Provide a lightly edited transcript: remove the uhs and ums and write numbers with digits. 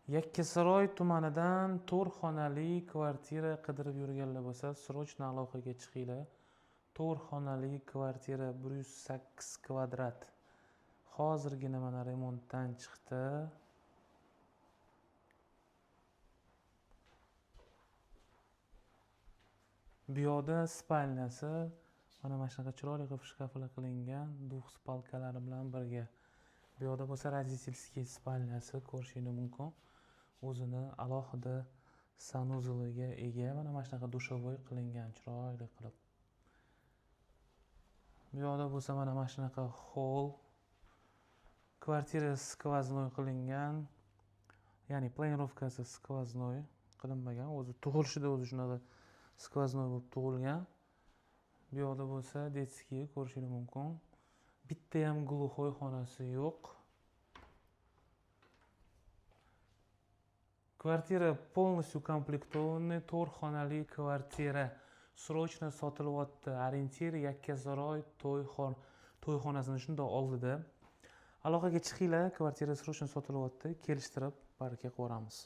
Yakkasaroy tumanidan 4 xonali kvartira qidirib yurganlar bo'lsa, srochno aloqaga chiqinglar. 4 xonali kvartira 108 kvadrat. Hozirgina mana remontdan chiqdi. Bu yoqda spalnyasi mana shunaqa chiroyli qilib shkaflar qilingan, duh spalkalari bilan birga. Bu yoqda bo'lsa родительский spalnyasi ko'rishingiz mumkin. O'zini alohida sanuzuliga ega, mana shunaqa dushovoy qilingan chiroyli qilib. Bu yoqda bo'lsa mana shunaqa hol. Kvartira skvoznoy qilingan. Ya'ni planirovkasi skvoznoy qilinmagan. O'zi tug'ilishida o'zi shunaqa skvoznoy bo'lib tug'ilgan. Bu yoqda bo'lsa detskiy ko'rishingiz mumkin. Bitta ham glukhoy xonasi yo'q. Kvartira полностью komplektovniy 4 xonali kvartira. Srochno sotilyapti. Orientir Yakkasaroy to'yxonasini shunday oldida. Aloqaga chiqinglar, kvartira srochno sotilyapti. Kelishtirib baraka qilib yuboramiz.